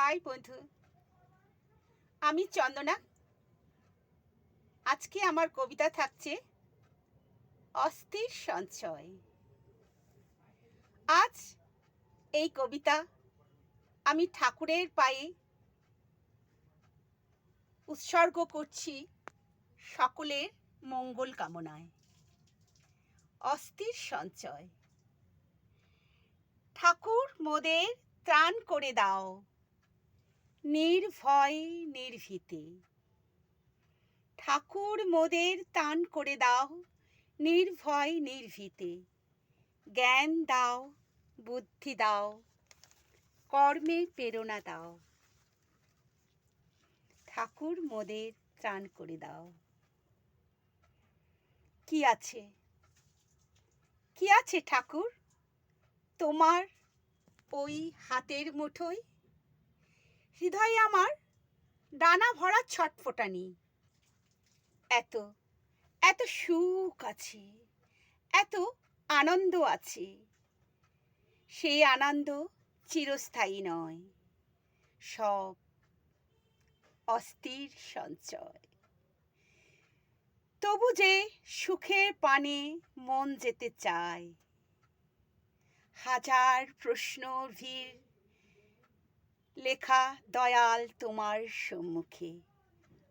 High বন্ধু, আমি চন্দনা। আজকে আমার কবিতা থাকছে অস্থির সঞ্চয়। আজ এই কবিতা আমি ঠাকুরের পায়ে উৎসর্গ করছি সকলের মঙ্গল কামনায়। অস্থির সঞ্চয়। ঠাকুর মোদের ত্রাণ করে দাও, নির্ভয় নির্ভীতে। ঠাকুর মোদের ত্রাণ করে দাও, নির্ভয় নির্ভীতে। জ্ঞান দাও, বুদ্ধি দাও, কর্মে প্রেরণা দাও। ঠাকুর মোদের ত্রাণ করে দাও। কি আছে, কি আছে ঠাকুর তোমার ওই হাতের মুঠোয়? হৃদয়ে আমার ডানা ভরা ছটফটানি। এত এত সুখ আছে, এত আনন্দ আছে। সেই আনন্দ চিরস্থায়ী নয়, সব অস্থির সঞ্চয়। তবু যে সুখের পানে মন যেতে চায়, হাজার প্রশ্ন ভিড় লেখা দয়াল তোমার সম্মুখে।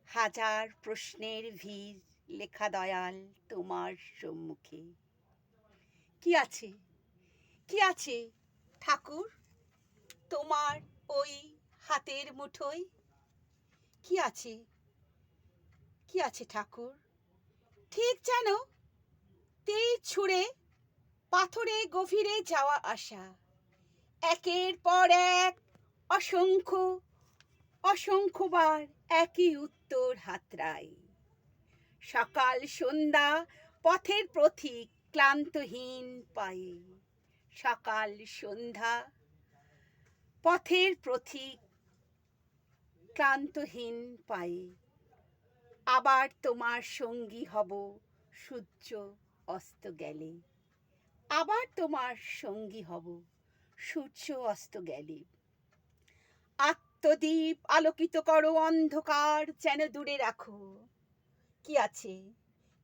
হাজার প্রশ্নের ভিড় লেখা দয়াল তোমার সম্মুখে। কি আছে, কি আছে ঠাকুর তোমার ওই হাতের মুঠোয়? কি আছে, কি আছে ঠাকুর? ঠিক যেন তীর ছুঁড়ে পাথরে গভীরে যাওয়া আসা। একের পর এক অসংখ্য অসংখ্যবার একই উত্তর হাতড়াই। সকাল সন্ধ্যা পথের পথিক ক্লান্তহীন পায়ে। সকাল সন্ধ্যা পথের পথিক ক্লান্তহীন পায়ে। আবার তোমার সঙ্গী হব সূর্য অস্ত গেলে। আবার তোমার সঙ্গী হব সূর্য অস্ত গেলে। আত্মদীপ আলোকিত করো, অন্ধকার যেন দূরে রাখো। কি আছে,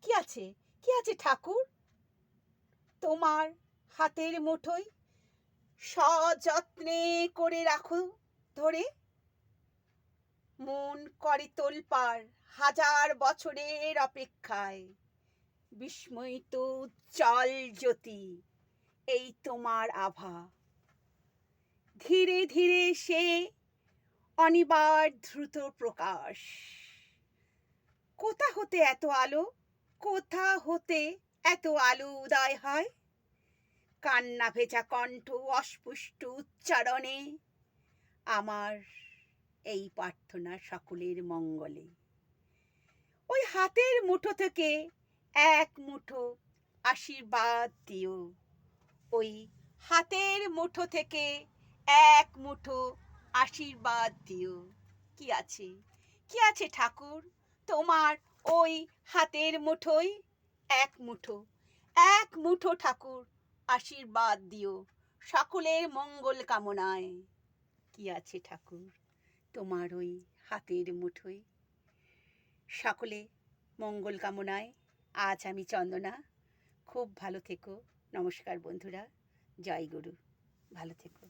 কি আছে, কি আছে ঠাকুর তোমার হাতের মুঠোয়? সযত্নে করে রাখো ধরে। মন করে তোলপাড় হাজার বছরের অপেক্ষায়। বিস্ময়িত উজ্জ্বল জ্যোতি এই তোমার আভা। ধীরে ধীরে সে অনিবার দ্রুত প্রকাশ। কোথা হতে এত আলো, কোথা হতে এত আলো উদয় হয়? কান্না ভেজা কণ্ঠ অস্পষ্ট উচ্চারণে আমার এই প্রার্থনা সকলের মঙ্গলে। ওই হাতের মুঠো থেকে এক মুঠো আশীর্বাদ দিও। ওই হাতের মুঠো থেকে এক মুঠো আশীর্বাদ দিও। কি আছে, কি আছে ঠাকুর তোমার ওই হাতের মুঠোয়? এক মুঠো, এক মুঠো ঠাকুর আশীর্বাদ দিও সকলের মঙ্গল কামনায়। কি আছে ঠাকুর তোমার ওই হাতের মুঠোয়? সকলে মঙ্গল কামনায় আজ আমি চন্দনা। খুব ভালো থেকো। নমস্কার বন্ধুরা, জয় গুরু। ভালো থেকো।